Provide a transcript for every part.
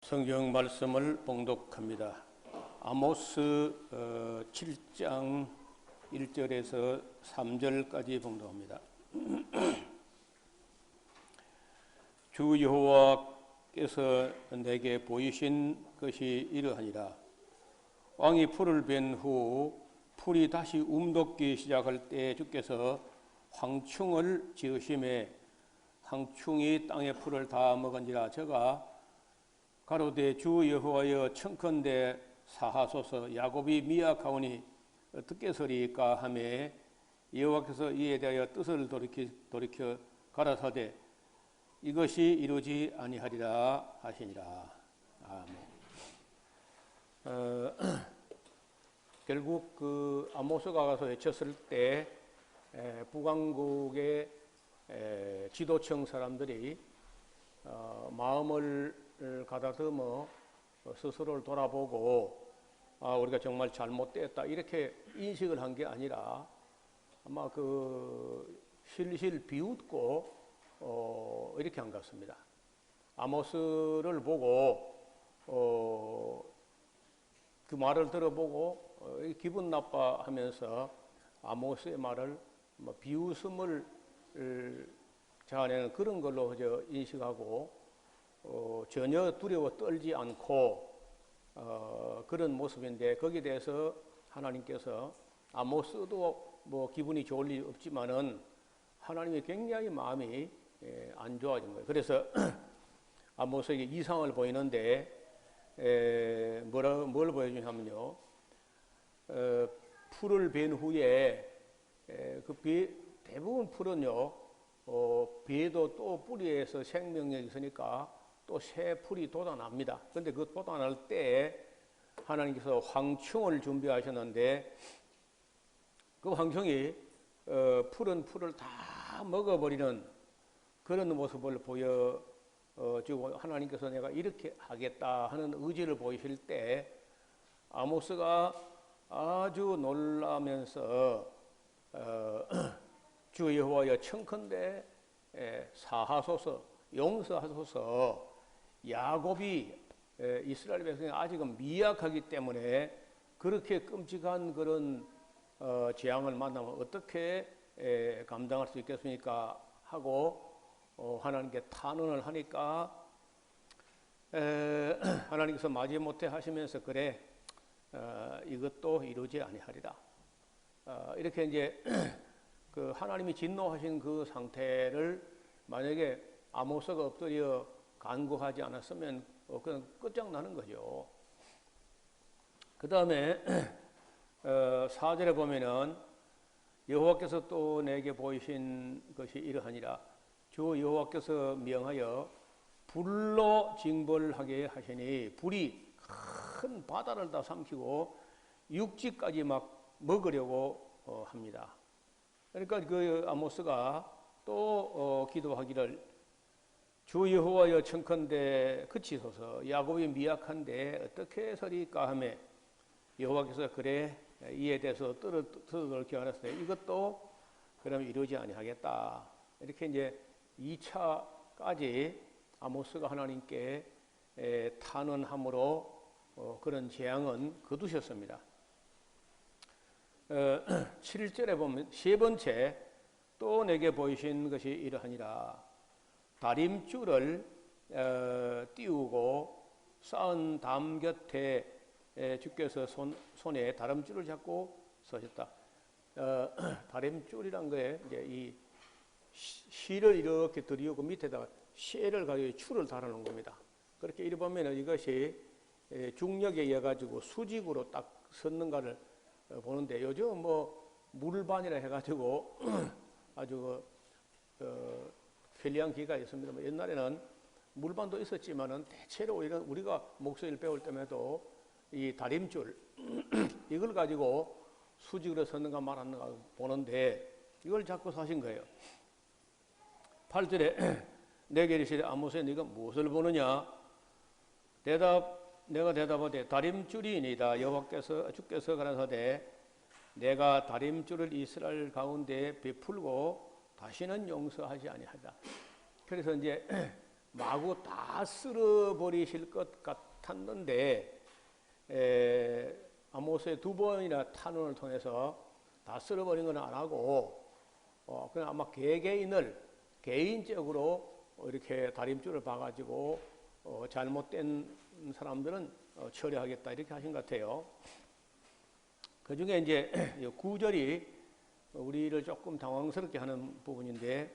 성경 말씀을 봉독합니다. 아모스 7장 1절에서 3절까지 봉독합니다. 주 여호와께서 내게 보이신 것이 이러하니라. 왕이 풀을 벤 후 풀이 다시 움돋기 시작할 때 주께서 황충을 지으심에 황충이 땅의 풀을 다 먹은지라. 저가 가로되 주 여호와여 청컨대 사하소서. 야곱이 미약하오니 어떻게 서리까 하매 여호와께서 이에 대하여 뜻을 돌이켜 가라사대 이것이 이루지 아니하리라 하시니라. 아멘. 결국 그 아모스가 가서 외쳤을 때 북왕국의 지도층 사람들이 마음을 가다듬어 스스로를 돌아보고 우리가 정말 잘못되었다 이렇게 인식을 한 게 아니라 아마 그 실실 비웃고 이렇게 한 것 같습니다. 아모스를 보고 그 말을 들어보고 기분 나빠하면서 아모스의 말을 비웃음을 자아내는 그런 걸로 인식하고 전혀 두려워 떨지 않고 그런 모습인데, 거기에 대해서 하나님께서 아모스도 뭐 기분이 좋을 리 없지만은 하나님이 굉장히 마음이 안 좋아진 거예요. 그래서 아모스에게 이상을 보이는데 뭘 보여주냐면요, 풀을 벤 후에 대부분 풀은요 베도 또 뿌리에서 생명력이 있으니까 또 새 풀이 돋아납니다. 그런데 그 돋아날 때 하나님께서 황충을 준비하셨는데 그 황충이 푸른 풀을 다 먹어버리는 그런 모습을 보여주고 하나님께서 내가 이렇게 하겠다 하는 의지를 보이실 때 아모스가 아주 놀라면서 주 여호와여 청컨대 사하소서, 용서하소서. 야곱이 이스라엘 백성이 아직은 미약하기 때문에 그렇게 끔찍한 그런 재앙을 만나면 어떻게 감당할 수 있겠습니까 하고 하나님께 탄원을 하니까 하나님께서 마지못해 하시면서 그래 이것도 이루지 아니하리라. 이렇게 이제 그 하나님이 진노하신 그 상태를 만약에 아모스가 엎드려 간구하지 않았으면 그냥 끝장나는 거죠. 그 다음에 4절에 보면은 여호와께서 또 내게 보이신 것이 이러하니라. 주 여호와께서 명하여 불로 징벌하게 하시니 불이 큰 바다를 다 삼키고 육지까지 막 먹으려고 합니다. 그러니까 그 아모스가 또 기도하기를 주 여호와여 청컨대 그치소서. 야곱이 미약한데 어떻게 서리까 하며 여호와께서 그래 이에 대해서 뜻을 기하였으되 이것도 그럼 이루지 아니하겠다. 이렇게 이제 2차까지 아모스가 하나님께 탄원함으로 그런 재앙은 거두셨습니다. 7절에 보면 세 번째 또 내게 보이신 것이 이러하니라. 다림줄을 띄우고 쌓은 담 곁에 주께서 손에 다림줄을 잡고 서셨다. 다림줄이란 거에 이제 이 실을 이렇게 들이우고 밑에다가 쇠를 가지고 줄을 달아놓은 겁니다. 그렇게 이래 보면 이것이 중력에 의해 가지고 수직으로 딱 섰는가를 보는데, 요즘 뭐 물반이라 해가지고 아주 편리한 기가 있습니다. 옛날에는 물반도 있었지만은 대체로 우리가 목소리를 배울 때에도 이 다림줄 이걸 가지고 수직으로 섰는가 말았는가 보는데 이걸 잡고 사신 거예요. 8절에 내게 이르시되 아모스야 네가 무엇을 보느냐. 내가 대답하되 다림줄이니이다. 여호와께서 주께서 가라사대 내가 다림줄을 이스라엘 가운데 베풀고 다시는 용서하지 아니하리라. 그래서 이제 마구 다 쓸어버리실 것 같았는데 아모스의 2번이나 탄원을 통해서 다 쓸어버린 건 안 하고 그냥 아마 개개인을 개인적으로 이렇게 다림줄을 봐가지고 잘못된 사람들은 처리하겠다 이렇게 하신 것 같아요. 그 중에 이제 9절이 우리를 조금 당황스럽게 하는 부분인데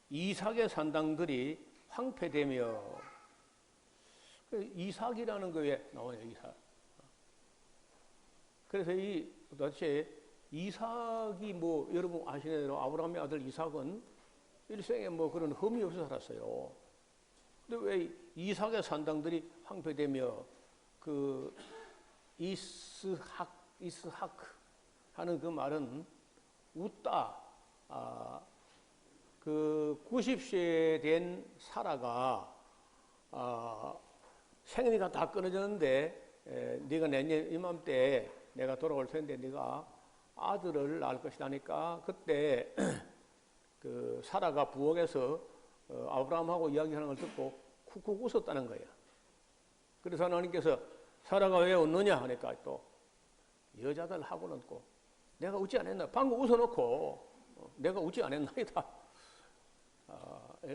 이삭의 산당들이 황폐되며 이삭이라는 거 왜 나오냐 이삭. 그래서 이 도대체 이삭이 뭐 여러분 아시는 대로 아브라함의 아들 이삭은 일생에 뭐 그런 흠이 없어 살았어요. 근데 왜 이삭의 산당들이 황폐되며 그 이스학 하는 그 말은 웃다. 그 90세 된 사라가 생리가 다 끊어졌는데 네가 내년 이맘때 내가 돌아올 텐데 네가 아들을 낳을 것이라니까 그때 그 사라가 부엌에서 아브라함하고 이야기하는 걸 듣고 쿡쿡 웃었다는 거예요. 그래서 하나님께서 사라가 왜 웃느냐 하니까 또 여자들하고는 꼭 내가 웃지 않았나 방금 웃어놓고 내가 웃지 않았나이다.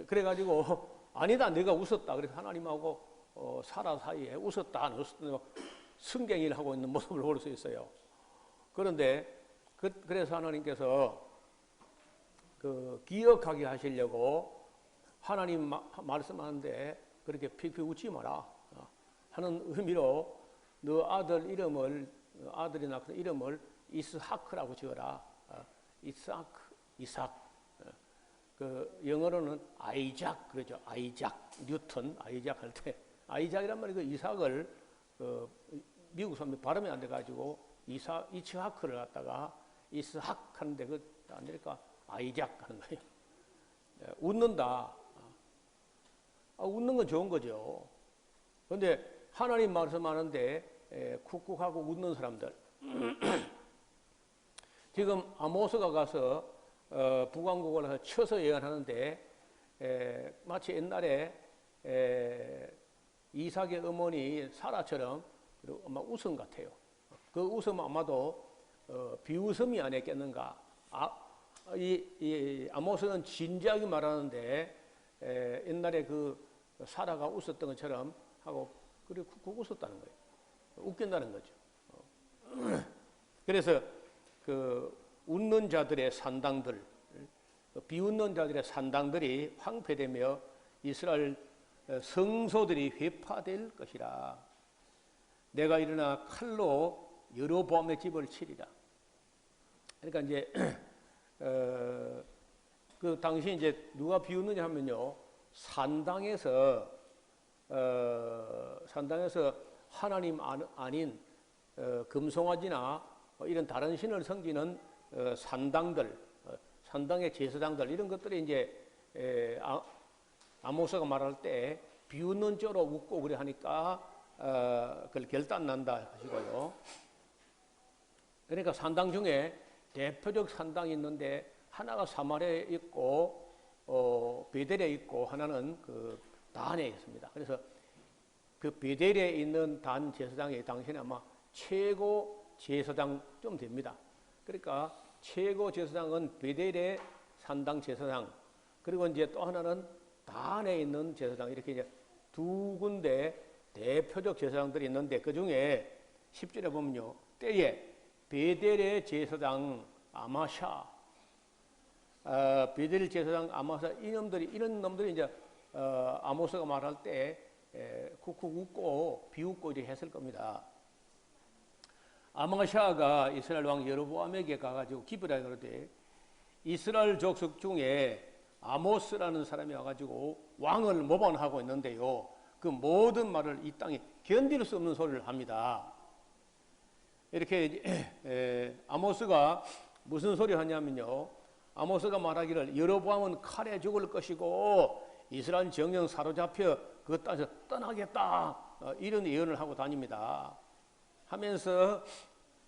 그래가지고 아니다 내가 웃었다. 그래서 하나님하고 사라 사이에 웃었다 안 웃었다 승경일 하고 있는 모습을 볼 수 있어요. 그런데 그래서 하나님께서 그 기억하게 하시려고 하나님 말씀하는데 그렇게 피피 웃지 마라 하는 의미로 너 아들 이름을 아들이 낳은 이름을 이스하크라고 지어라. 이삭. 그 영어로는 아이작 그러죠. 아이작 뉴턴 아이작 할 때 아이작이란 말이 그 이삭을 미국 사람들 발음이 안 돼 가지고 이츠하크를 갖다가 이스학 하는데 그 안 되니까 아이작 하는 거예요. 웃는다. 웃는 건 좋은 거죠. 그런데 하나님 말씀하는데 쿡쿡하고 웃는 사람들. 지금 아모스가 가서 북왕국을 가서 쳐서 예언하는데 마치 옛날에 이삭의 어머니 사라처럼 아마 웃음 같아요. 그 웃음 아마도 비웃음이 아니겠는가. 이 아모스는 진지하게 말하는데 옛날에 그 사라가 웃었던 것처럼 하고 그래 쿡쿡 웃었다는 거예요. 웃긴다는 거죠. 그래서 그 웃는 자들의 산당들, 비웃는 자들의 산당들이 황폐되며 이스라엘 성소들이 회파될 것이라. 내가 일어나 칼로 여로보암의 집을 치리라. 그러니까 이제 그 당시 이제 누가 비웃느냐 하면요, 산당에서 하나님 아닌 금송아지나 이런 다른 신을 섬기는 산당들, 산당의 제사장들 이런 것들이 이제 아모스가 말할 때 비웃는 쪽으로 웃고 그래 하니까 그걸 결단난다 하시고요. 그러니까 산당 중에 대표적 산당이 있는데 하나가 사마리아에 있고 베델에 있고 하나는 그 단에 있습니다. 그래서 그 베델에 있는 단 제사장이 당시에 아마 최고 제사장쯤 됩니다. 그러니까 최고 제사장은 베델의 산당 제사장, 그리고 이제 또 하나는 단에 있는 제사장, 이렇게 이제 두 군데 대표적 제사장들이 있는데 그 중에 10절에 보면요, 때에 베델의 제사장 아마샤, 베델 제사장 아마샤 이런 놈들이 이제 아모스가 말할 때 쿡쿡 웃고 비웃고 이렇게 했을 겁니다. 아마샤가 이스라엘 왕 여로보암에게 가가지고 기브라에 그러되 이스라엘 족속 중에 아모스라는 사람이 와가지고 왕을 모방하고 있는데요, 그 모든 말을 이 땅에 견딜 수 없는 소리를 합니다. 이렇게 아모스가 무슨 소리 하냐면요, 아모스가 말하기를 여로보암은 칼에 죽을 것이고 이스라엘 정령 사로잡혀 그 땅에서 떠나겠다, 이런 예언을 하고 다닙니다. 하면서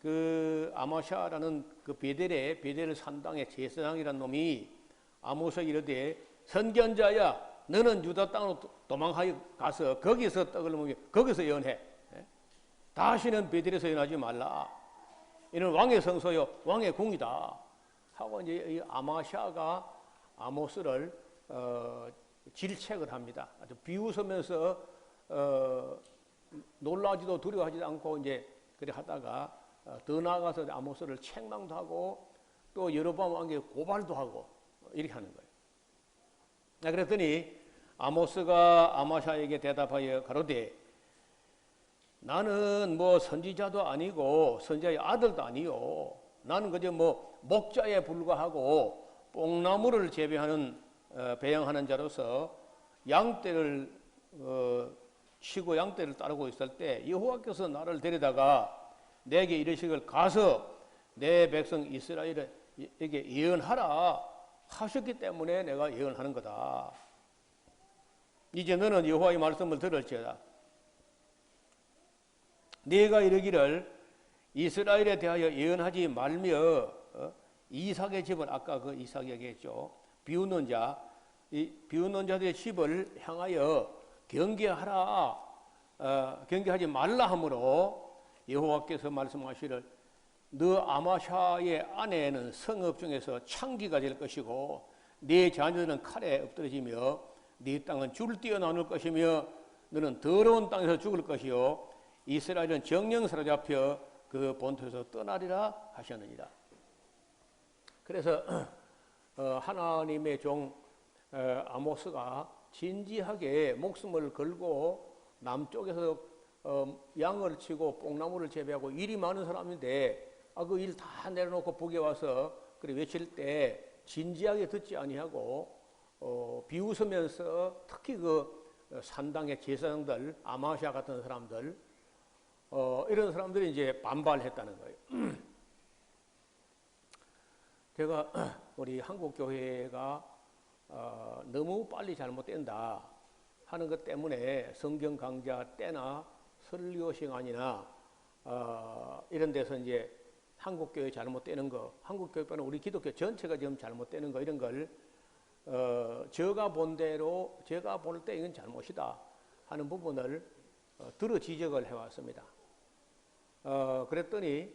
그 아마샤라는 그 베델 산당의 제사장이라는 놈이 아모스에게 이르되 선견자야 너는 유다 땅으로 도망하여 가서 거기서 떡을 먹여 거기서 예언해. 다시는 베델에서 예언하지 말라. 이는 왕의 성소요 왕의 궁이다 하고 이제 이 아마샤가 아모스를 질책을 합니다. 아주 비웃으면서 놀라지도 두려워하지도 않고 이제 그래 하다가 더 나아가서 아모스를 책망도 하고 또 여로보암 왕에게 고발도 하고 이렇게 하는 거예요. 그랬더니 아모스가 아마샤에게 대답하여 가로되 나는 뭐 선지자도 아니고 선지자의 아들도 아니요. 나는 그저 뭐 목자에 불과하고 뽕나무를 재배하는 배양하는 자로서 양떼를 치고 양떼를 따르고 있을 때 여호와께서 나를 데려다가 내게 이르시길 가서 내 백성 이스라엘에게 예언하라 하셨기 때문에 내가 예언하는 거다. 이제 너는 여호와의 말씀을 들을지어다. 네가 이르기를 이스라엘에 대하여 예언하지 말며 이삭의 집을 아까 그 이삭이 얘기했죠. 비웃는 자, 이 비웃는 자들의 집을 향하여 경계하라, 경계하지 말라 하므로 여호와께서 말씀하시를 너 아마샤의 아내는 성읍 중에서 창기가 될 것이고 네 자녀들은 칼에 엎드러지며 네 땅은 줄 뛰어나눌 것이며 너는 더러운 땅에서 죽을 것이요 이스라엘은 정령 사로잡혀 그 본토에서 떠나리라 하셨느니라. 그래서 하나님의 종 아모스가 진지하게 목숨을 걸고 남쪽에서 양을 치고 뽕나무를 재배하고 일이 많은 사람인데 그 일 다 내려놓고 북에 와서 그래 외칠 때 진지하게 듣지 아니하고 비웃으면서 특히 그 산당의 제사장들 아마샤 같은 사람들 이런 사람들이 이제 반발했다는 거예요. 제가 우리 한국 교회가 너무 빨리 잘못된다 하는 것 때문에 성경 강좌 때나 설교 시간이나 이런 데서 이제 한국 교회 잘못되는 거, 한국 교회뿐만 우리 기독교 전체가 지금 잘못되는 거 이런 걸 제가 본 대로 제가 볼 때 이건 잘못이다 하는 부분을 들어 지적을 해왔습니다. 그랬더니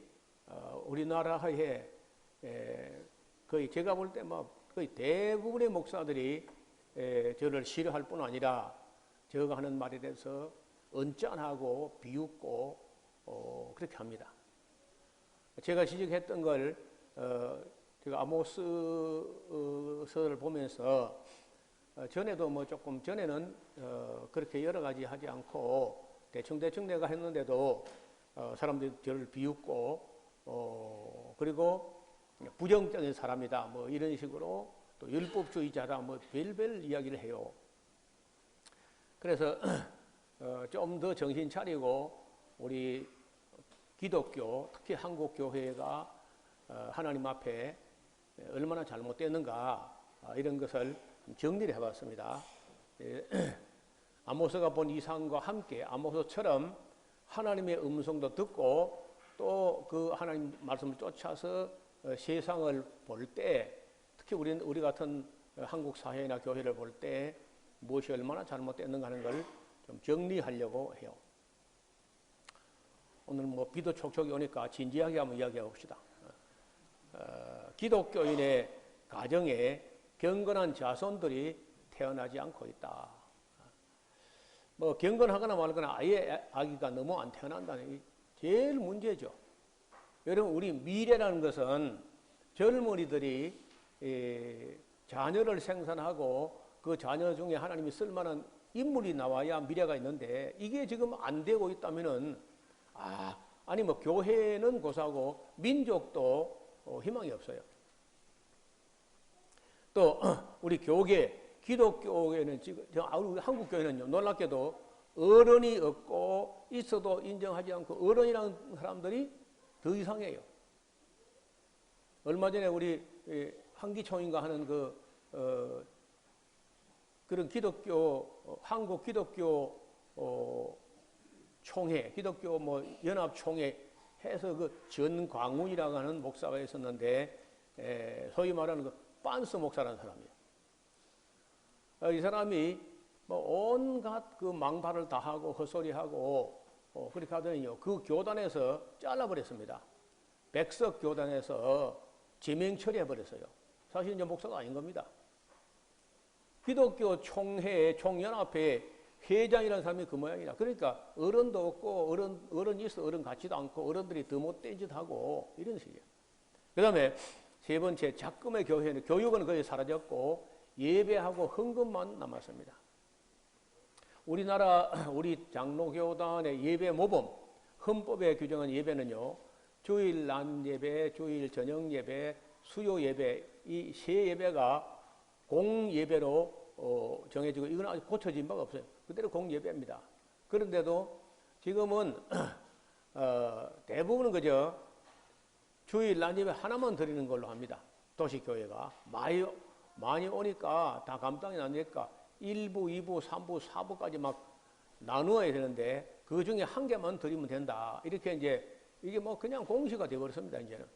우리나라에 거의 제가 볼 때 거의 대부분의 목사들이 저를 싫어할 뿐 아니라 제가 하는 말에 대해서 언짢아하고 비웃고 그렇게 합니다. 제가 지적했던 걸 제가 아모스서를 보면서 전에도 뭐 조금 전에는 그렇게 여러 가지 하지 않고 대충 내가 했는데도 사람들이 저를 비웃고 그리고 부정적인 사람이다 뭐 이런 식으로 또 율법주의자다 뭐 별별 이야기를 해요. 그래서 좀 더 정신 차리고 우리 기독교 특히 한국 교회가 하나님 앞에 얼마나 잘못됐는가 이런 것을 정리를 해봤습니다. 아모스가 본 이상과 함께 아모스처럼 하나님의 음성도 듣고 또 그 하나님 말씀을 쫓아서 세상을 볼 때 특히 우리 같은 한국 사회나 교회를 볼 때 무엇이 얼마나 잘못됐는가 하는 걸 좀 정리하려고 해요. 오늘 뭐 비도 촉촉이 오니까 진지하게 한번 이야기해 봅시다. 기독교인의 가정에 경건한 자손들이 태어나지 않고 있다. 뭐 경건하거나 말거나 아예 아기가 너무 안 태어난다는 게 제일 문제죠. 여러분 우리 미래라는 것은 젊은이들이 자녀를 생산하고 그 자녀 중에 하나님이 쓸만한 인물이 나와야 미래가 있는데 이게 지금 안 되고 있다면은 아니 뭐 교회는 고사하고 민족도 희망이 없어요. 또 우리 교계 기독교회는 지금 우리 한국 교회는요 놀랍게도 어른이 없고 있어도 인정하지 않고 어른이라는 사람들이 더 이상해요. 얼마 전에 우리 한기총인가 하는 그런 한국 기독교 총회, 기독교 뭐 연합 총회 해서 그 전광훈이라고 하는 목사가 있었는데 소위 말하는 그 빤스 목사라는 사람이에요. 이 사람이 뭐 온갖 그 망발을 다 하고 헛소리하고 그렇게 하더니요. 그 교단에서 잘라버렸습니다. 백석 교단에서 제명 처리해버렸어요. 사실 이제 목사가 아닌 겁니다. 기독교 총회, 총연합회 회장이라는 사람이 그 모양이라. 그러니까 어른도 없고 어른이 있어 어른 같지도 않고 어른들이 더 못된 짓 하고 이런 식이에요. 그 다음에 세 번째 작금의 교회는 교육은 거의 사라졌고 예배하고 헌금만 남았습니다. 우리 장로교단의 예배 모범 헌법에 규정한 예배는요. 주일 난 예배, 주일 저녁 예배, 수요 예배 이 세 예배가 공예배로 정해지고 이건 아직 고쳐진 바가 없어요. 그대로 공예배입니다. 그런데도 지금은 대부분은 그저 주일 난 예배 하나만 드리는 걸로 합니다. 도시교회가 많이 오니까 다 감당이 안 되니까 1부, 2부, 3부, 4부까지 막 나누어야 되는데 그 중에 한 개만 드리면 된다. 이렇게 이제 이게 뭐 그냥 공시가 되어버렸습니다. 이제는.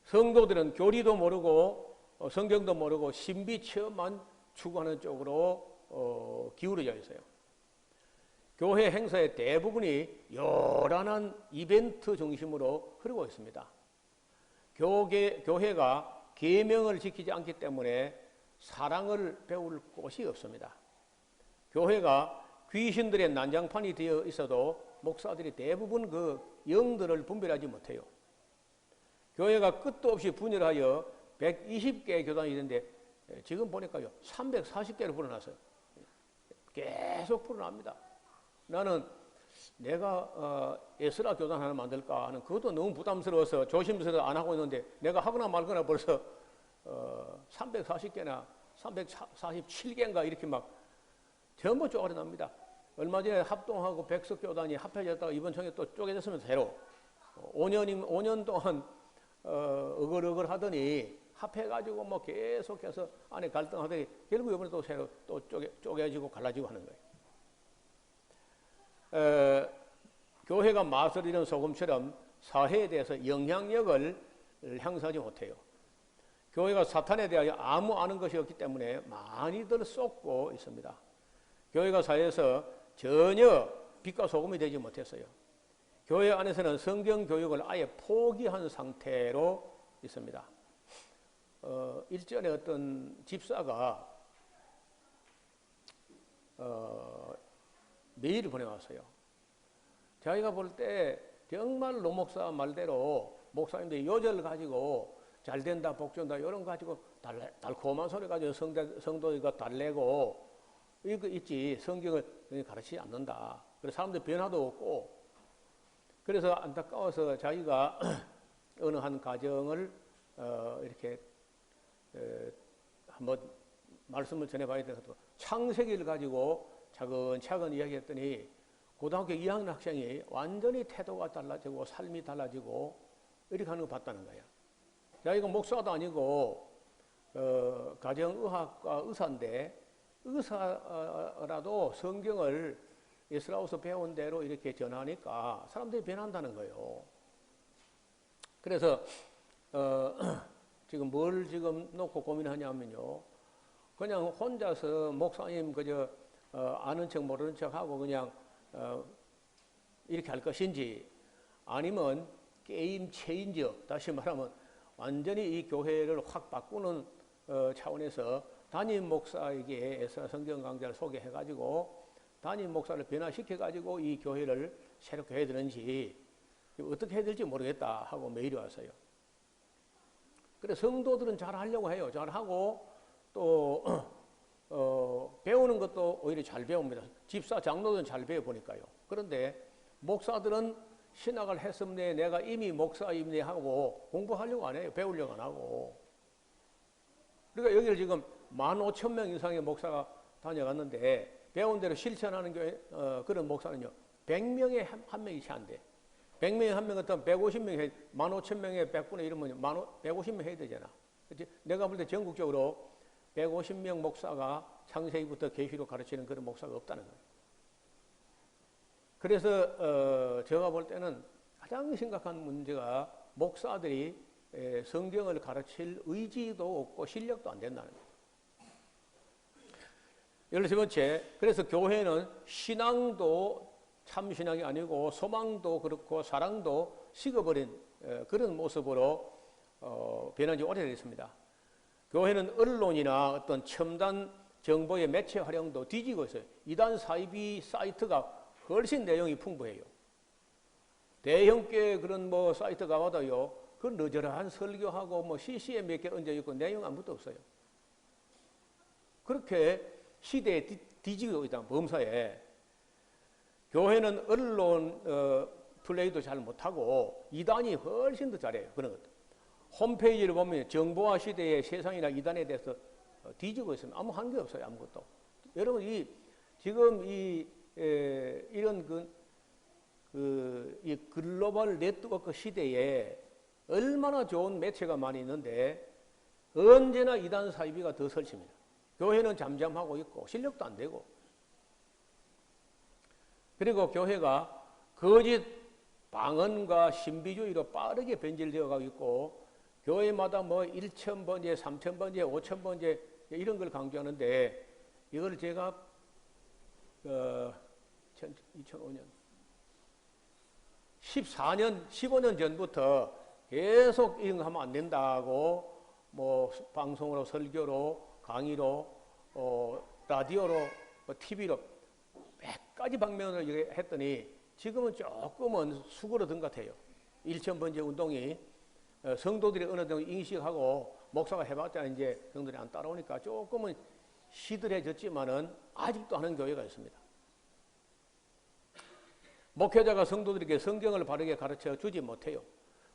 성도들은 교리도 모르고 성경도 모르고 신비 체험만 추구하는 쪽으로 기울어져 있어요. 교회 행사의 대부분이 요란한 이벤트 중심으로 흐르고 있습니다. 교회가 계명을 지키지 않기 때문에 사랑을 배울 곳이 없습니다. 교회가 귀신들의 난장판이 되어 있어도 목사들이 대부분 그 영들을 분별하지 못해요. 교회가 끝도 없이 분열하여 120개의 교단이 있는데 지금 보니까요 340개로 불어났어요. 계속 불어납니다. 나는 내가 에스라 교단 하나 만들까 하는 그것도 너무 부담스러워서 조심스러워서 안 하고 있는데 내가 하거나 말거나 벌써 340개나 347개인가 이렇게 막 전부 쪼그려납니다. 얼마 전에 합동하고 백석교단이 합해졌다가 이번 청에 또 쪼개졌으면 새로 5년 동안 어글어글 하더니 합해가지고 뭐 계속해서 안에 갈등하더니 결국 이번에 또 새로 또 쪼개지고 갈라지고 하는 거예요. 교회가 맛을 잃은 소금처럼 사회에 대해서 영향력을 행사하지 못해요. 교회가 사탄에 대하여 아무 아는 것이 없기 때문에 많이들 쏟고 있습니다. 교회가 사회에서 전혀 빛과 소금이 되지 못했어요. 교회 안에서는 성경 교육을 아예 포기한 상태로 있습니다. 일전에 어떤 집사가 메일을 보내왔어요. 자기가 볼 때 정말 노 목사 말대로 목사님들이 요절 가지고 잘 된다, 복 준다 이런 거 가지고 달콤한 소리 가지고 성도가 달래고 이거 있지 성경을 가르치지 않는다. 그래서 사람들 변화도 없고 그래서 안타까워서 자기가 어느 한 가정을 이렇게 한번 말씀을 전해봐야 돼서 창세기를 가지고 차근차근 이야기했더니 고등학교 2학년 학생이 완전히 태도가 달라지고 삶이 달라지고 이렇게 하는 거 봤다는 거야. 자기가 목사도 아니고 가정의학과 의사인데 의사라도 성경을 예스라우스 배운 대로 이렇게 전하니까 사람들이 변한다는 거예요. 그래서 지금 뭘 지금 놓고 고민하냐면요. 그냥 혼자서 목사님 그저 아는 척 모르는 척 하고 그냥 이렇게 할 것인지 아니면 게임 체인저 다시 말하면 완전히 이 교회를 확 바꾸는 차원에서 담임 목사에게 에스라 성경 강좌를 소개해가지고 담임 목사를 변화시켜가지고 이 교회를 새롭게 해야 되는지 어떻게 해야 될지 모르겠다 하고 메일이 왔어요. 그래 성도들은 잘 하려고 해요. 잘 하고 또 배우는 것도 오히려 잘 배웁니다. 집사 장로들은 잘 배워보니까요. 그런데 목사들은 신학을 했음네 내가 이미 목사임네 하고 공부하려고 안 해요. 배우려고 안 하고. 그러니까 여기를 지금 15,000명 이상의 목사가 다녀갔는데 배운 대로 실천하는 교회 그런 목사는요. 100명에 한 명이 채 안 돼. 100명에 한 명 같으면 150명 해 15,000명에 100분의 1이면 150명 해야 되잖아. 그치? 내가 볼 때 전국적으로 150명 목사가 창세기부터 계시로 가르치는 그런 목사가 없다는 거예요. 그래서 제가 볼 때는 가장 심각한 문제가 목사들이 성경을 가르칠 의지도 없고 실력도 안 된다는 거예요. 13번째, 그래서 교회는 신앙도 참신앙이 아니고 소망도 그렇고 사랑도 식어버린 그런 모습으로 변한 지 오래됐습니다. 교회는 언론이나 어떤 첨단 정보의 매체 활용도 뒤지고 있어요. 이단 사이비 사이트가 훨씬 내용이 풍부해요. 대형교회 그런 뭐 사이트 가봐도요, 그 너저러한 설교하고 뭐 CCM 몇 개 얹어 있고 내용 아무것도 없어요. 그렇게 시대에 뒤지고 있다, 범사에. 교회는 언론 플레이도 잘 못하고 이단이 훨씬 더 잘해요. 그런 것도. 홈페이지를 보면 정보화 시대의 세상이나 이단에 대해서 뒤지고 있으면 아무 한 게 없어요. 아무것도. 여러분 지금 이런 이 글로벌 네트워크 시대에 얼마나 좋은 매체가 많이 있는데 언제나 이단 사이비가 더 설칩니다. 교회는 잠잠하고 있고 실력도 안 되고, 그리고 교회가 거짓 방언과 신비주의로 빠르게 변질되어 가고 있고, 교회마다 뭐 1,000번째, 3,000번째, 5,000번째 이런 걸 강조하는데, 이걸 제가 2005년 14년, 15년 전부터 계속 이런 거 하면 안 된다고 뭐 방송으로, 설교로, 강의로, 라디오로, TV로 몇 가지 방면으로 했더니 지금은 조금은 수그러든 것 같아요. 1,000번째 운동이 성도들이 어느 정도 인식하고 목사가 해봤자 이제 성도들이 안 따라오니까 조금은 시들해졌지만은 아직도 하는 교회가 있습니다. 목회자가 성도들에게 성경을 바르게 가르쳐 주지 못해요.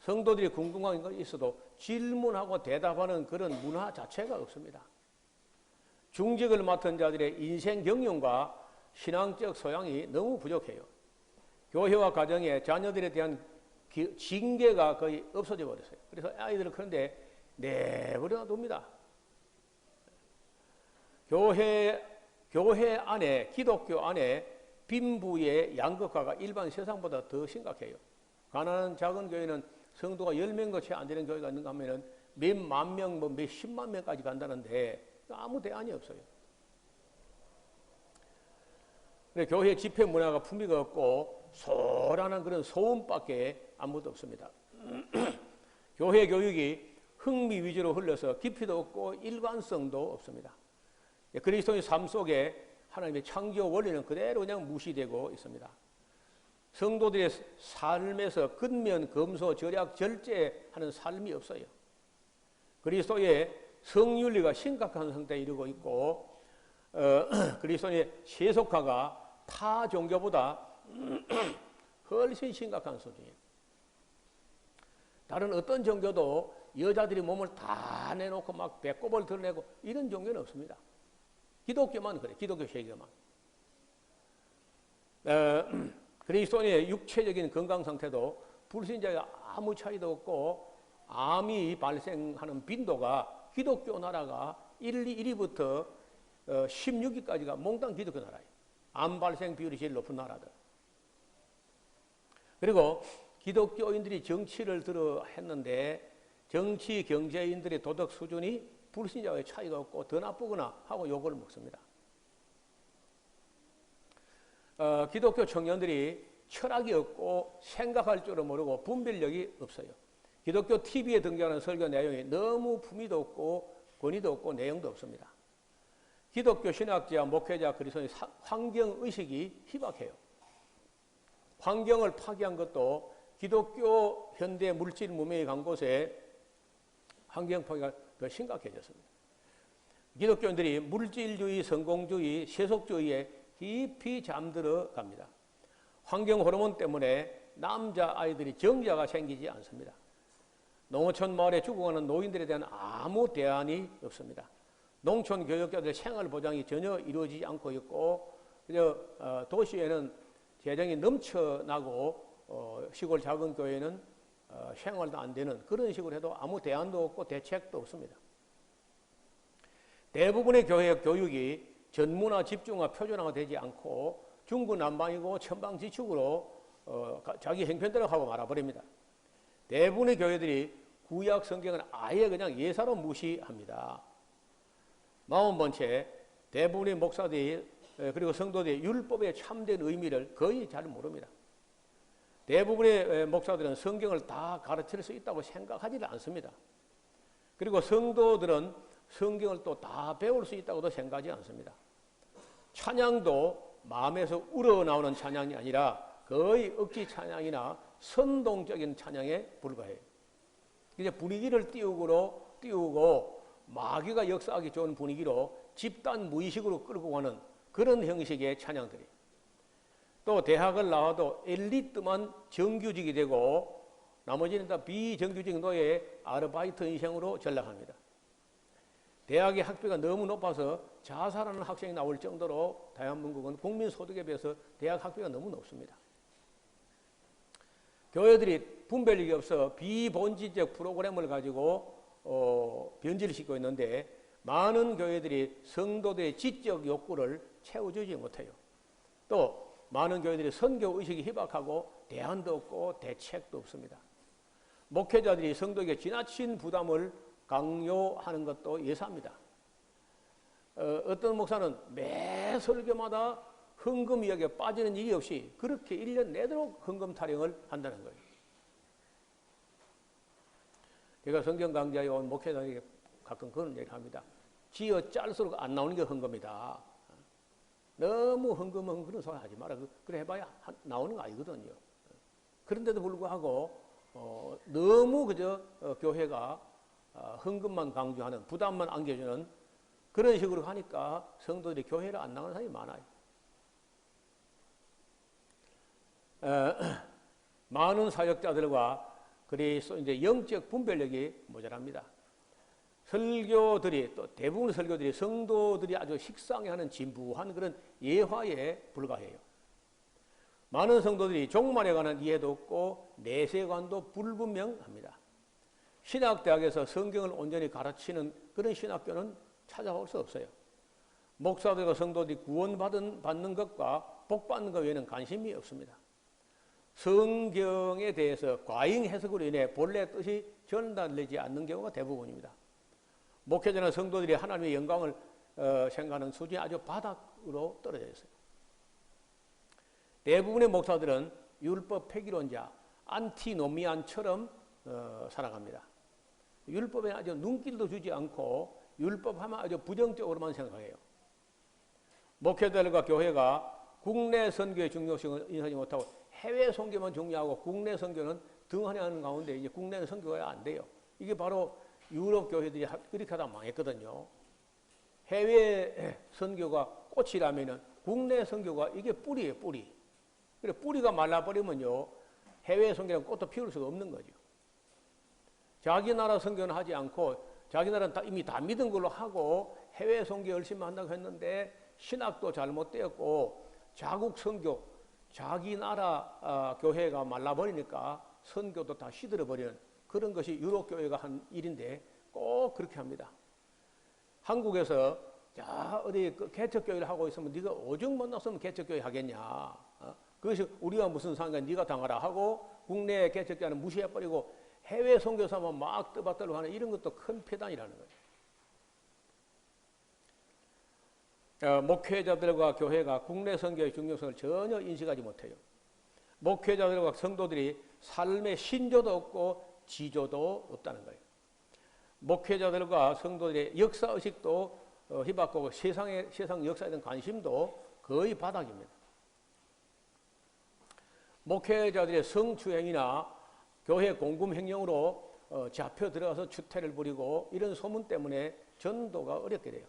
성도들이 궁금한 거 있어도 질문하고 대답하는 그런 문화 자체가 없습니다. 중직을 맡은 자들의 인생 경륜과 신앙적 소양이 너무 부족해요. 교회와 가정에 자녀들에 대한 징계가 거의 없어져 버렸어요. 그래서 아이들은 그런데 내버려 둡니다. 교회 안에, 기독교 안에 빈부의 양극화가 일반 세상보다 더 심각해요. 가난한 작은 교회는 성도가 10명도 채 안 되는 교회가 있는가 하면은 몇만 명, 뭐 몇십만 명까지 간다는데 아무 대안이 없어요. 교회 집회 문화가 품위가 없고 소란한 그런 소음밖에 아무것도 없습니다. 교회 교육이 흥미 위주로 흘러서 깊이도 없고 일관성도 없습니다. 그리스도의 삶 속에 하나님의 창조 원리는 그대로 그냥 무시되고 있습니다. 성도들의 삶에서 근면, 검소, 절약, 절제하는 삶이 없어요. 그리스도의 성윤리가 심각한 상태에 이르고 있고, 그리스도의 세속화가 타 종교보다 훨씬 심각한 수준이에요. 다른 어떤 종교도 여자들이 몸을 다 내놓고 막 배꼽을 드러내고 이런 종교는 없습니다. 기독교만 그래, 기독교 세계만. 그리스도인의 육체적인 건강 상태도 불신자에 아무 차이도 없고, 암이 발생하는 빈도가 기독교 나라가 1위부터 16위까지가 몽땅 기독교 나라예요. 암 발생 비율이 제일 높은 나라들. 그리고 기독교인들이 정치를 들어 했는데 정치 경제인들의 도덕 수준이 불신자와의 차이가 없고 더 나쁘거나 하고 욕을 먹습니다. 기독교 청년들이 철학이 없고 생각할 줄을 모르고 분별력이 없어요. 기독교 TV에 등장하는 설교 내용이 너무 품위도 없고 권위도 없고 내용도 없습니다. 기독교 신학자, 목회자, 그리스도의 환경의식이 희박해요. 환경을 파괴한 것도 기독교 현대 물질 문명이 간 곳에 환경 파괴가 더 심각해졌습니다. 기독교인들이 물질주의, 성공주의, 세속주의에 깊이 잠들어 갑니다. 환경 호르몬 때문에 남자 아이들이 정자가 생기지 않습니다. 농어촌 마을에 죽어가는 노인들에 대한 아무 대안이 없습니다. 농촌 교육자들의 생활 보장이 전혀 이루어지지 않고 있고, 그저 도시에는 재정이 넘쳐나고 시골 작은 교회는 생활도 안 되는 그런 식으로 해도 아무 대안도 없고 대책도 없습니다. 대부분의 교회 교육이 전문화, 집중화, 표준화가 되지 않고 중구난방이고 천방지축으로 자기 형편대로 하고 말아버립니다. 대부분의 교회들이 구약 성경은 아예 그냥 예사로 무시합니다. 40번째, 대부분의 목사들이 그리고 성도들이 율법의 참된 의미를 거의 잘 모릅니다. 대부분의 목사들은 성경을 다 가르칠 수 있다고 생각하지를 않습니다. 그리고 성도들은 성경을 또 다 배울 수 있다고도 생각하지 않습니다. 찬양도 마음에서 우러나오는 찬양이 아니라 거의 억지 찬양이나 선동적인 찬양에 불과해요. 이제 분위기를 띄우고 마귀가 역사하기 좋은 분위기로 집단 무의식으로 끌고 가는 그런 형식의 찬양들이. 또 대학을 나와도 엘리트만 정규직이 되고 나머지는 다 비정규직 노예 아르바이트 인생으로 전락합니다. 대학의 학비가 너무 높아서 자살하는 학생이 나올 정도로 대한민국은 국민소득에 비해서 대학 학비가 너무 높습니다. 교회들이 분별력이 없어 비본질적 프로그램을 가지고 변질시키고 있는데 많은 교회들이 성도들의 지적 욕구를 채워주지 못해요. 또 많은 교회들이 선교의식이 희박하고 대안도 없고 대책도 없습니다. 목회자들이 성도에게 지나친 부담을 강요하는 것도 예사입니다. 어떤 목사는 매 설교마다 헌금 이야기에 빠지는 일이 없이 그렇게 1년 내도록 헌금 타령을 한다는 거예요. 제가 성경 강좌에 온 목회자에게 가끔 그런 얘기를 합니다. 지어 짤수록 안 나오는 게 헌금이다. 너무 헌금 그런 소리 하지 마라. 그래 해봐야 나오는 거 아니거든요. 그런데도 불구하고 너무 그저 교회가 헌금만 강조하는 부담만 안겨주는 그런 식으로 하니까 성도들이 교회를 안 나가는 사람이 많아요. 많은 사역자들과 그래서 이제 영적 분별력이 모자랍니다. 설교들이 또 대부분 설교들이 성도들이 아주 식상해하는 진부한 그런 예화에 불과해요. 많은 성도들이 종말에 관한 이해도 없고 내세관도 불분명합니다. 신학대학에서 성경을 온전히 가르치는 그런 신학교는 찾아볼 수 없어요. 목사들과 성도들이 구원받는 것과 복받는 것 외에는 관심이 없습니다. 성경에 대해서 과잉 해석으로 인해 본래 뜻이 전달되지 않는 경우가 대부분입니다. 목회자나 성도들이 하나님의 영광을 생각하는 수준이 아주 바닥으로 떨어져 있어요. 대부분의 목사들은 율법 폐기론자, 안티노미안처럼 살아갑니다. 율법에 아주 눈길도 주지 않고 율법하면 아주 부정적으로만 생각해요. 목회자들과 교회가 국내 선교의 중요성을 인정하지 못하고 해외 선교만 중요하고 국내 선교는 등한해하는 가운데 이제 국내 선교가 안 돼요. 이게 바로 유럽 교회들이 그렇게 하다 망했거든요. 해외 선교가 꽃이라면은 국내 선교가 이게 뿌리예요, 뿌리. 그래 뿌리가 말라버리면요 해외 선교는 꽃도 피울 수가 없는 거죠. 자기 나라 선교는 하지 않고 자기 나라는 이미 다 믿은 걸로 하고 해외 선교 열심히 한다고 했는데 신학도 잘못되었고 자국 선교 자기 나라 교회가 말라버리니까 선교도 다 시들어버리는 그런 것이 유럽 교회가 한 일인데 꼭 그렇게 합니다. 한국에서 자 어디 개척교회를 하고 있으면 네가 오죽 만났으면 개척교회 하겠냐. 그것이 우리가 무슨 상관 네가 당하라 하고 국내 개척교회는 무시해버리고 해외 선교사만 막 떠받들고 하는 이런 것도 큰 폐단이라는 거예요. 목회자들과 교회가 국내 선교의 중요성을 전혀 인식하지 못해요. 목회자들과 성도들이 삶의 신조도 없고 지조도 없다는 거예요. 목회자들과 성도들의 역사의식도 희박하고 세상 역사에 대한 관심도 거의 바닥입니다. 목회자들의 성추행이나 교회 공금횡령으로 잡혀 들어가서 추태를 부리고 이런 소문 때문에 전도가 어렵게 돼요.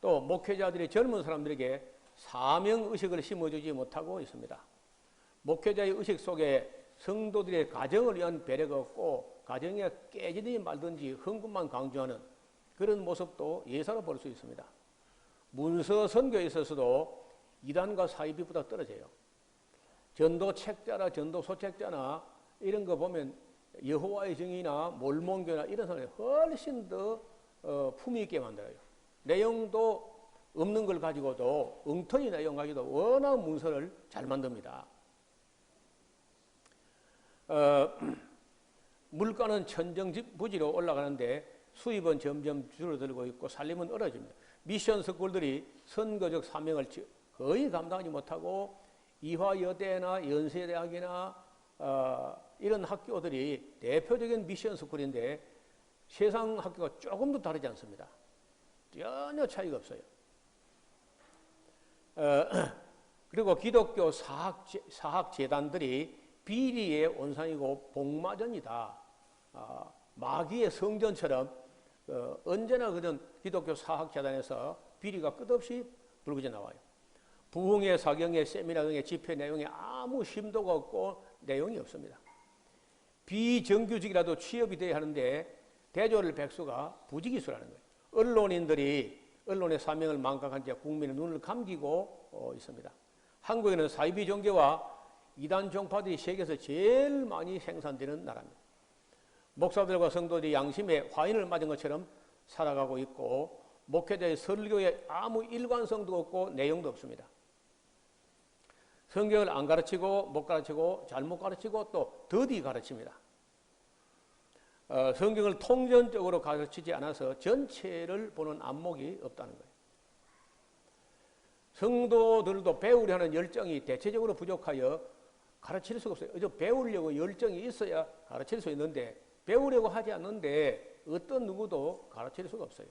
또 목회자들이 젊은 사람들에게 사명의식을 심어주지 못하고 있습니다. 목회자의 의식 속에 성도들의 가정을 위한 배려가 없고 가정에 깨지든지 말든지 헌금만 강조하는 그런 모습도 예사로 볼 수 있습니다. 문서 선교에 있어서도 이단과 사이비보다 떨어져요. 전도 책자나 전도 소책자나 이런 거 보면 여호와의 증인이나 몰몬교나 이런 사람이 훨씬 더 품위 있게 만들어요. 내용도 없는 걸 가지고도 엉터리 내용 가지고도 워낙 문서를 잘 만듭니다. 물가는 천정부지로 올라가는데 수입은 점점 줄어들고 있고 살림은 얼어집니다. 미션 스쿨들이 선거적 사명을 거의 감당하지 못하고 이화여대나 연세대학이나 이런 학교들이 대표적인 미션 스쿨인데 세상 학교가 조금도 다르지 않습니다. 전혀 차이가 없어요. 그리고 기독교 사학재단들이 비리의 온상이고 복마전이다. 마귀의 성전처럼 언제나 그런 기독교 사학재단에서 비리가 끝없이 불거져 나와요. 부흥회, 사경회, 세미나 등의 집회 내용에 아무 심도가 없고 내용이 없습니다. 비정규직이라도 취업이 돼야 하는데 대졸 백수가 부지기수라는 거예요. 언론의 사명을 망각한 채 국민의 눈을 감기고 있습니다. 한국에는 사이비 종교와 이단 종파들이 세계에서 제일 많이 생산되는 나라입니다. 목사들과 성도들이 양심에 화인을 맞은 것처럼 살아가고 있고 목회자의 설교에 아무 일관성도 없고 내용도 없습니다. 성경을 안 가르치고 못 가르치고 잘못 가르치고 또 더디 가르칩니다. 성경을 통전적으로 가르치지 않아서 전체를 보는 안목이 없다는 거예요. 성도들도 배우려 하는 열정이 대체적으로 부족하여 가르칠 수가 없어요. 배우려고 열정이 있어야 가르칠 수 있는데 배우려고 하지 않는데 어떤 누구도 가르칠 수가 없어요.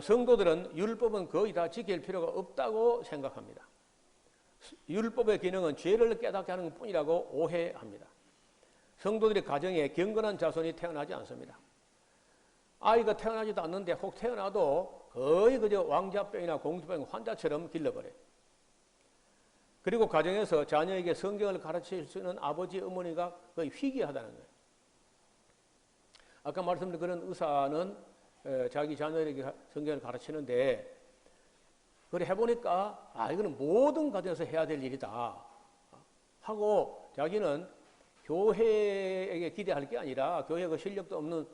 성도들은 율법은 거의 다 지킬 필요가 없다고 생각합니다. 율법의 기능은 죄를 깨닫게 하는 것뿐이라고 오해합니다. 성도들의 가정에 경건한 자손이 태어나지 않습니다. 아이가 태어나지도 않는데 혹 태어나도 거의 그저 왕자병이나 공주병 환자처럼 길러버려요. 그리고 가정에서 자녀에게 성경을 가르칠 수 있는 아버지, 어머니가 거의 희귀하다는 거예요. 아까 말씀드린 그런 의사는 자기 자녀에게 성경을 가르치는데 그래 해보니까 이거는 모든 가정에서 해야 될 일이다 하고 자기는 교회에게 기대할 게 아니라 교회 그 실력도 없는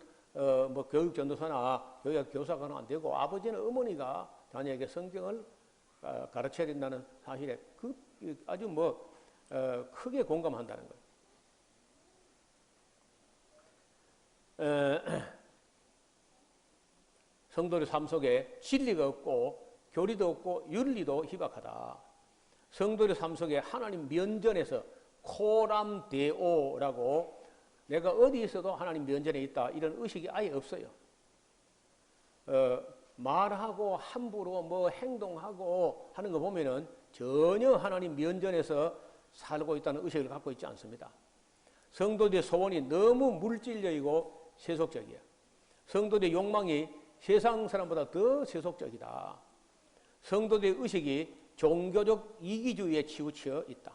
뭐 교육 전도사나 교회 교사가는 안 되고 아버지는 어머니가 자녀에게 성경을 가르쳐야 된다는 사실에 아주 크게 공감한다는 거예요. 성도의 삶 속에 진리가 없고 교리도 없고 윤리도 희박하다. 성도의 삶 속에 하나님 면전에서 코람데오라고 내가 어디 있어도 하나님 면전에 있다 이런 의식이 아예 없어요. 말하고 함부로 행동하고 하는 거 보면은 전혀 하나님 면전에서 살고 있다는 의식을 갖고 있지 않습니다. 성도들의 소원이 너무 물질적이고 세속적이에요. 성도들의 욕망이 세상 사람보다 더 세속적이다. 성도들의 의식이 종교적 이기주의에 치우쳐 있다.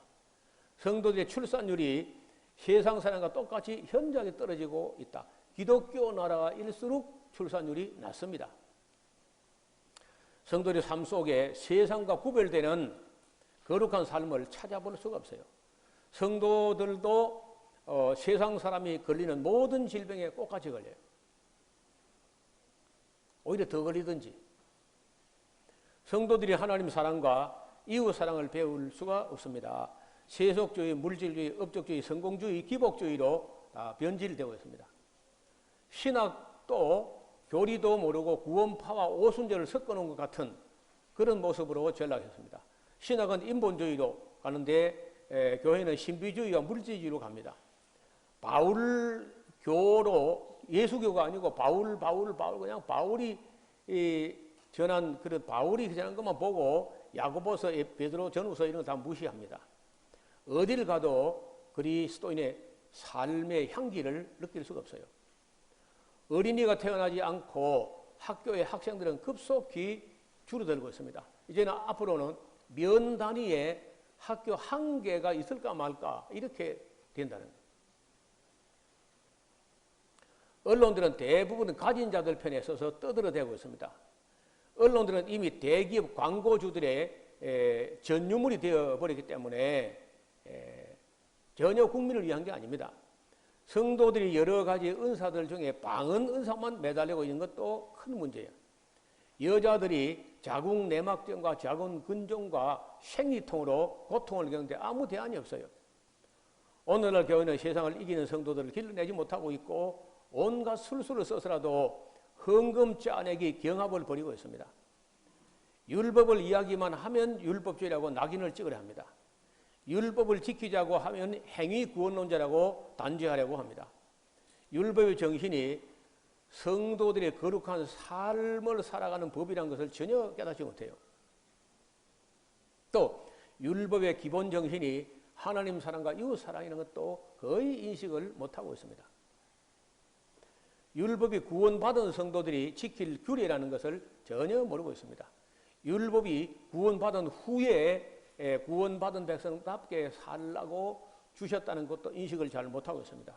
성도들의 출산율이 세상 사람과 똑같이 현저하게 떨어지고 있다. 기독교 나라일수록 출산율이 낮습니다. 성도들의 삶 속에 세상과 구별되는 거룩한 삶을 찾아볼 수가 없어요. 성도들도 세상 사람이 걸리는 모든 질병에 똑같이 걸려요. 오히려 더 걸리든지. 성도들이 하나님 사랑과 이웃 사랑을 배울 수가 없습니다. 세속주의, 물질주의, 업적주의, 성공주의, 기복주의로 다 변질되고 있습니다. 신학도 교리도 모르고 구원파와 오순절을 섞어놓은 것 같은 그런 모습으로 전락했습니다. 신학은 인본주의로 가는데 교회는 신비주의와 물질주의로 갑니다. 바울교로 예수교가 아니고 바울 그냥 바울이 전한 그런 바울이 전한 것만 보고 야고보서, 베드로 전후서 이런 거 다 무시합니다. 어디를 가도 그리스도인의 삶의 향기를 느낄 수가 없어요. 어린이가 태어나지 않고 학교의 학생들은 급속히 줄어들고 있습니다. 이제는 앞으로는 면 단위의 학교 한 개가 있을까 말까 이렇게 된다는 거예요. 언론들은 대부분 가진 자들 편에 서서 떠들어대고 있습니다. 언론들은 이미 대기업 광고주들의 전유물이 되어버리기 때문에 전혀 국민을 위한 게 아닙니다. 성도들이 여러 가지 은사들 중에 방언 은사만 매달리고 있는 것도 큰 문제예요. 여자들이 자궁 내막증과 자궁 근종과 생리통으로 고통을 겪는데 아무 대안이 없어요. 오늘날 교회는 세상을 이기는 성도들을 길러내지 못하고 있고 온갖 술수를 써서라도 헌금 짜내기 경합을 벌이고 있습니다. 율법을 이야기만 하면 율법주의라고 낙인을 찍으려 합니다. 율법을 지키자고 하면 행위 구원론자라고 단죄하려고 합니다. 율법의 정신이 성도들의 거룩한 삶을 살아가는 법이라는 것을 전혀 깨닫지 못해요. 또 율법의 기본 정신이 하나님 사랑과 이웃 사랑이라는 것도 거의 인식을 못하고 있습니다. 율법이 구원받은 성도들이 지킬 규례라는 것을 전혀 모르고 있습니다. 율법이 구원받은 후에 구원받은 백성답게 살라고 주셨다는 것도 인식을 잘 못하고 있습니다.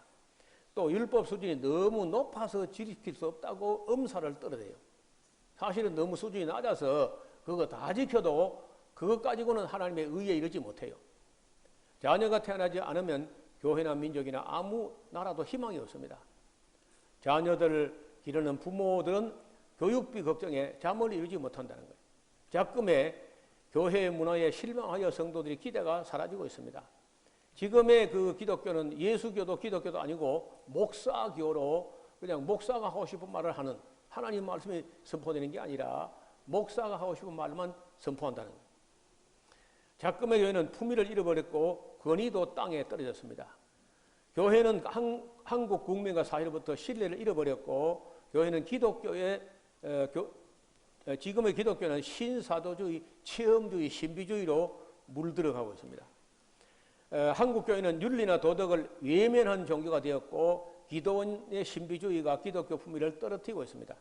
또 율법 수준이 너무 높아서 지킬 수 없다고 엄살을 떨어대요. 사실은 너무 수준이 낮아서 그거 다 지켜도 그것 가지고는 하나님의 의에 이르지 못해요. 자녀가 태어나지 않으면 교회나 민족이나 아무 나라도 희망이 없습니다. 자녀들을 기르는 부모들은 교육비 걱정에 잠을 이루지 못한다는 거예요. 작금에 교회 문화에 실망하여 성도들이 기대가 사라지고 있습니다. 지금의 그 기독교는 예수교도 기독교도 아니고 목사교로 그냥 목사가 하고 싶은 말을 하는, 하나님 말씀이 선포되는 게 아니라 목사가 하고 싶은 말만 선포한다는 거예요. 작금의 교회는 품위를 잃어버렸고 권위도 땅에 떨어졌습니다. 교회는 한국 국민과 사회로부터 신뢰를 잃어버렸고 교회는 지금의 기독교는 신사도주의, 체험주의, 신비주의로 물들어가고 있습니다. 한국 교회는 윤리나 도덕을 외면한 종교가 되었고 기도원의 신비주의가 기독교 품위를 떨어뜨리고 있습니다.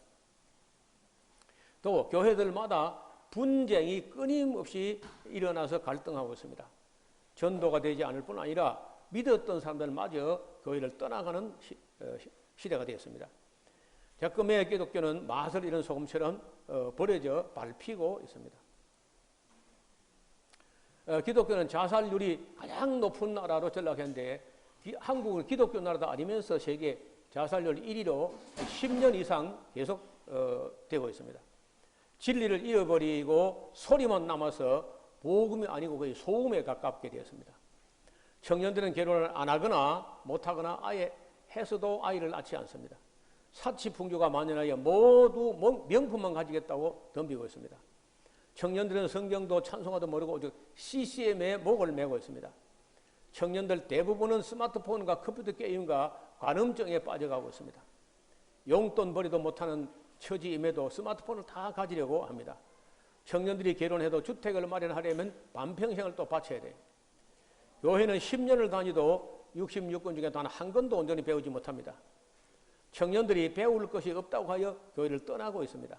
또 교회들마다 분쟁이 끊임없이 일어나서 갈등하고 있습니다. 전도가 되지 않을 뿐 아니라 믿었던 사람들마저 교회를 떠나가는 시대가 되었습니다. 작금의 기독교는 맛을 잃은 소금처럼 버려져 밟히고 있습니다. 기독교는 자살률이 가장 높은 나라로 전락했는데 한국은 기독교 나라도 아니면서 세계 자살률 1위로 10년 이상 계속 되고 있습니다. 진리를 잃어버리고 소리만 남아서 복음이 아니고 거의 소음에 가깝게 되었습니다. 청년들은 결혼을 안 하거나 못하거나 아예 해서도 아이를 낳지 않습니다. 사치풍조가 만연하여 모두 명품만 가지겠다고 덤비고 있습니다. 청년들은 성경도 찬송가도 모르고 오직 CCM에 목을 메고 있습니다. 청년들 대부분은 스마트폰과 컴퓨터 게임과 관음증에 빠져가고 있습니다. 용돈 벌이도 못하는 처지임에도 스마트폰을 다 가지려고 합니다. 청년들이 결혼해도 주택을 마련하려면 반평생을 또 바쳐야 돼요. 교회는 10년을 다니도 66권 중에 단 한 권도 온전히 배우지 못합니다. 청년들이 배울 것이 없다고 하여 교회를 떠나고 있습니다.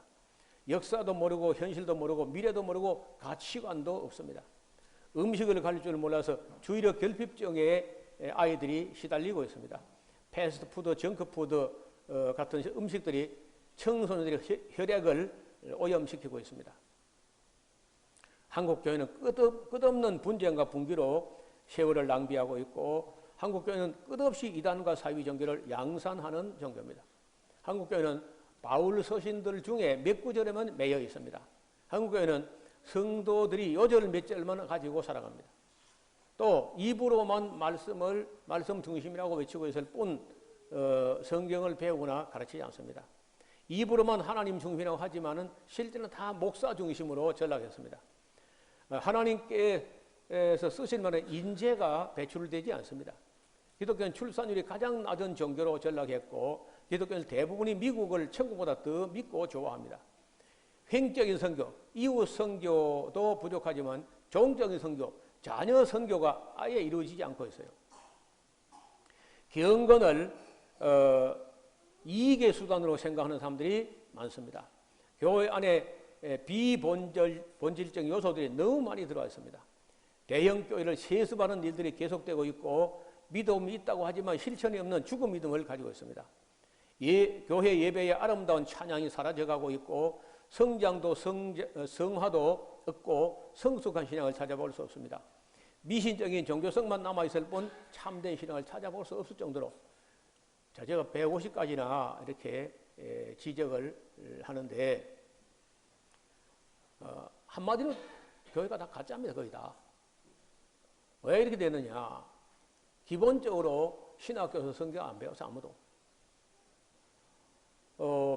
역사도 모르고 현실도 모르고 미래도 모르고 가치관도 없습니다. 음식을 가릴 줄 몰라서 주의력 결핍증에 아이들이 시달리고 있습니다. 패스트푸드, 정크푸드 같은 음식들이 청소년들의 혈액을 오염시키고 있습니다. 한국 교회는 끝없는 분쟁과 분기로 세월을 낭비하고 있고 한국 교회는 끝없이 이단과 사이비 종교를 양산하는 종교입니다. 한국 교회는 바울 서신들 중에 몇 구절에만 매여 있습니다. 한국 교회는 성도들이 요절 몇 절만 가지고 살아갑니다. 또 입으로만 말씀 중심이라고 외치고 있을 뿐 성경을 배우거나 가르치지 않습니다. 입으로만 하나님 중심이라고 하지만은 실제는 다 목사 중심으로 전락했습니다. 하나님께서 쓰실 만한 인재가 배출되지 않습니다. 기독교는 출산율이 가장 낮은 종교로 전락했고 기독교는 대부분이 미국을 천국보다 더 믿고 좋아합니다. 횡적인 선교, 이웃 선교도 부족하지만 종적인 선교, 자녀 선교가 아예 이루어지지 않고 있어요. 경건을 이익의 수단으로 생각하는 사람들이 많습니다. 교회 안에 비본질적인 요소들이 너무 많이 들어와 있습니다. 대형 교회를 세습하는 일들이 계속되고 있고 믿음이 있다고 하지만 실천이 없는 죽은 믿음을 가지고 있습니다. 교회 예배의 아름다운 찬양이 사라져가고 있고 성장도 성화도 없고 성숙한 신앙을 찾아볼 수 없습니다. 미신적인 종교성만 남아있을 뿐 참된 신앙을 찾아볼 수 없을 정도로 제가 150가지나 이렇게 지적을 하는데 한마디로 교회가 다 가짜입니다. 거의 다. 왜 이렇게 되느냐. 기본적으로 신학교에서 성경 안 배워서 아무도.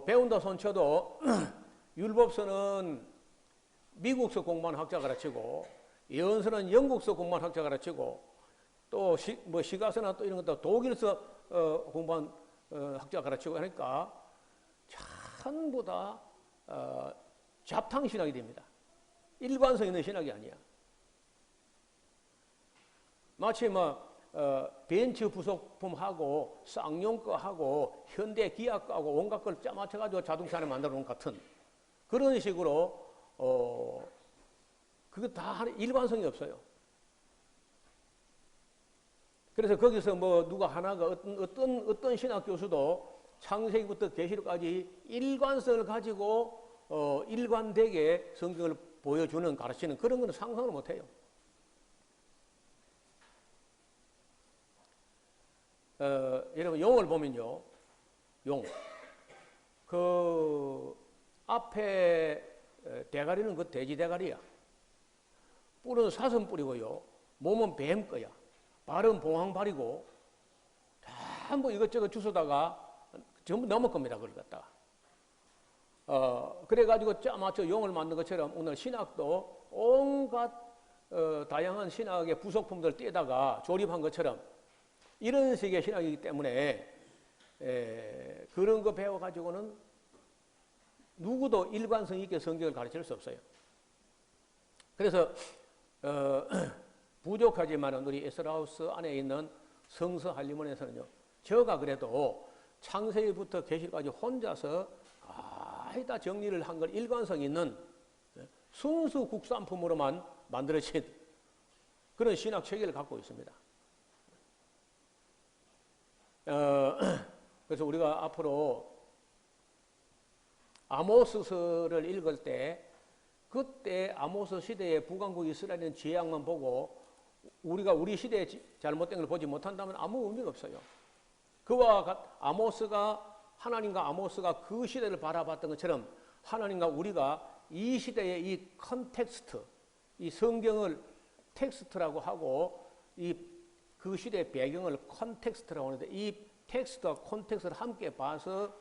배운다 손쳐도 율법서는 미국서 공부한 학자 가르치고 예언서는 영국서 공부한 학자 가르치고 또 시가서나 또 이런 것도 독일서 공부한 학자 가르치고 하니까 전부 다 잡탕 신학이 됩니다. 일관성 있는 신학이 아니야. 마치 벤츠 부속품하고 쌍용 거하고 현대 기아 거하고 온갖 걸 짜맞춰가지고 자동차를 만들어 놓은 같은 그런 식으로 그거 다 일관성이 없어요. 그래서 거기서 누가 하나가 어떤 신학 교수도 창세기부터 계시록까지 일관성을 가지고 일관되게 성경을 보여주는 가르치는 그런 거는 상상을 못해요. 여러분 용을 보면요, 용. 그 앞에 대가리는 그 돼지 대가리야. 뿔은 사슴 뿔이고요. 몸은 뱀 거야. 발은 봉황발이고 전부 이것저것 주워다가 전부 넘을 겁니다. 그걸 갖다가. 그래가지고 짜맞춰 용을 만든 것처럼 오늘 신학도 온갖 다양한 신학의 부속품들 떼다가 조립한 것처럼 이런 식의 신학이기 때문에 그런 거 배워가지고는 누구도 일관성 있게 성경을 가르칠 수 없어요. 그래서 부족하지만 우리 에스라우스 안에 있는 성서 한림원에서는요, 저가 그래도 창세기부터 계시록까지 혼자서 다 정리를 한 걸 일관성 있는 순수 국산품으로만 만들어진 그런 신학 체계를 갖고 있습니다. 그래서 우리가 앞으로 아모스서를 읽을 때 그때 아모스 시대의 북왕국 이스라엘의 죄악만 보고 우리가 우리 시대의 잘못된 걸 보지 못한다면 아무 의미가 없어요. 하나님과 아모스가 그 시대를 바라봤던 것처럼 하나님과 우리가 이 시대의 이 컨텍스트, 이 성경을 텍스트라고 하고 그 시대의 배경을 컨텍스트라고 하는데 이 텍스트와 콘텍스트를 함께 봐서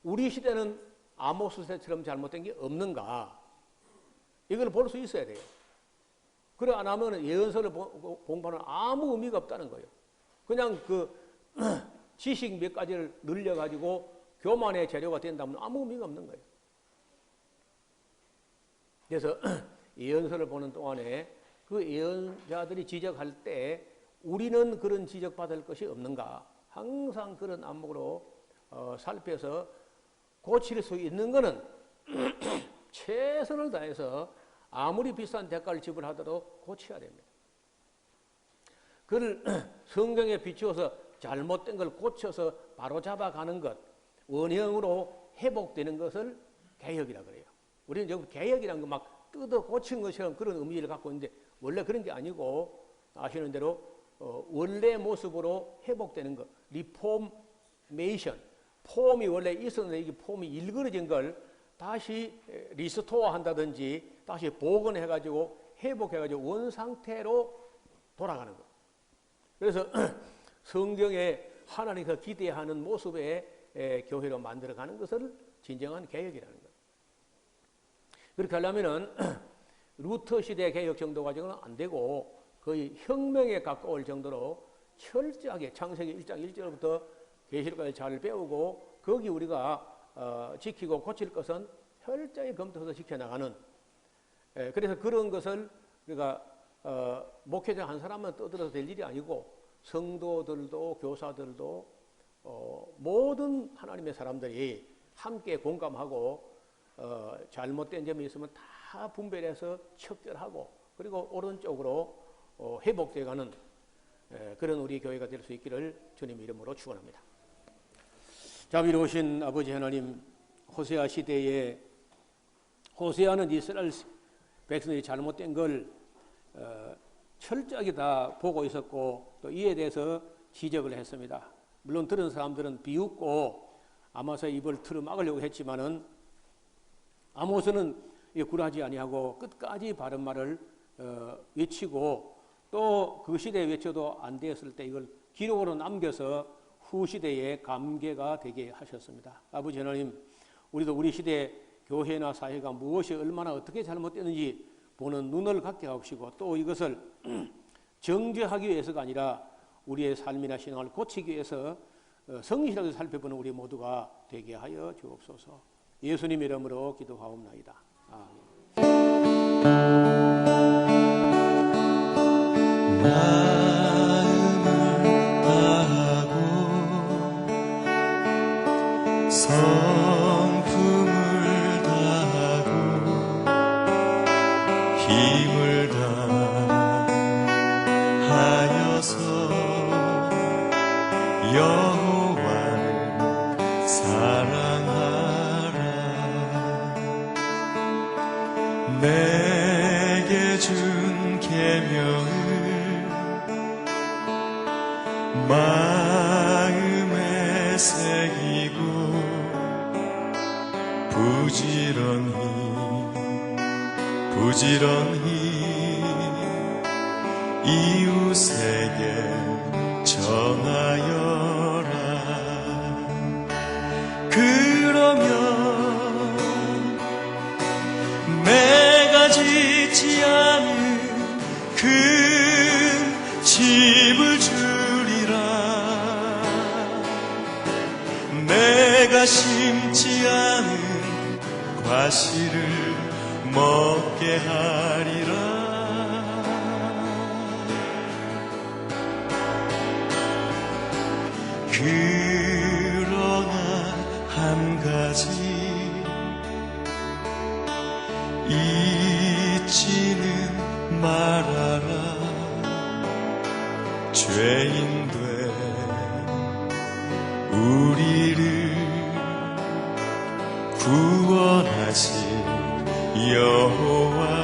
우리 시대는 아모스 시대처럼 잘못된 게 없는가 이걸 볼 수 있어야 돼요. 그래 안 하면 예언서를 공부하는 아무 의미가 없다는 거예요. 그냥 그 지식 몇 가지를 늘려가지고 교만의 재료가 된다면 아무 의미가 없는 거예요. 그래서 예언서를 보는 동안에 그 예언자들이 지적할 때 우리는 그런 지적받을 것이 없는가 항상 그런 안목으로 살펴서 고칠 수 있는 것은 최선을 다해서 아무리 비싼 대가를 지불하더라도 고쳐야 됩니다. 그걸 성경에 비추어서 잘못된 걸 고쳐서 바로잡아가는 것, 원형으로 회복되는 것을 개혁이라고 그래요. 우리는 지금 개혁이라는 거 막 뜯어 고친 것처럼 그런 의미를 갖고 있는데 원래 그런 게 아니고 아시는 대로 원래 모습으로 회복되는 것, 리포메이션, 폼이 원래 있었는데 이게 폼이 일그러진 걸 다시 리스토어 한다든지 다시 복원해가지고 회복해가지고 원상태로 돌아가는 것. 그래서 성경에 하나님께서 기대하는 모습의 교회로 만들어가는 것을 진정한 개혁이라는 것. 그렇게 하려면은 루터 시대 개혁 정도 가지고는 안 되고 거의 혁명에 가까울 정도로 철저하게 창세기 1장 1절부터 계시록까지 잘 배우고 거기 우리가 지키고 고칠 것은 철저히 검토해서 지켜나가는 그래서 그런 것을 우리가 목회자 한 사람만 떠들어서 될 일이 아니고 성도들도 교사들도 모든 하나님의 사람들이 함께 공감하고 잘못된 점이 있으면 다 분별해서 척결하고 그리고 오른쪽으로 회복되어가는 그런 우리 교회가 될 수 있기를 주님 이름으로 축원합니다. 자비로우신 아버지 하나님, 호세아 시대에 호세아는 이스라엘 백성들이 잘못된 걸 철저하게 다 보고 있었고 또 이에 대해서 지적을 했습니다. 물론 들은 사람들은 비웃고 아모스의 입을 틀어막으려고 했지만은 아모스는 굴하지 아니하고 끝까지 바른 말을 외치고 또 그 시대에 외쳐도 안 되었을 때 이걸 기록으로 남겨서 후시대에 감개가 되게 하셨습니다. 아버지 하나님, 우리도 우리 시대 교회나 사회가 무엇이 얼마나 어떻게 잘못되는지 보는 눈을 갖게 하옵시고, 또 이것을 정죄하기 위해서가 아니라 우리의 삶이나 신앙을 고치기 위해서 성실하게 살펴보는 우리 모두가 되게 하여 주옵소서. 예수님 이름으로 기도하옵나이다. 마음을 다하고 성품을 다하고 힘을 다하여서 여호와를 사랑하라. 내게 준 계명을 마음에 새기고 부지런히 이웃에게 전하여라. 그러면 내가 짓지 않은 그 집을 주리라. 내가 심지 않은 과실을 먹게 하리라. 그러나 한 가지 잊지는 말아라. 죄인된 우리를 구원하신 여호와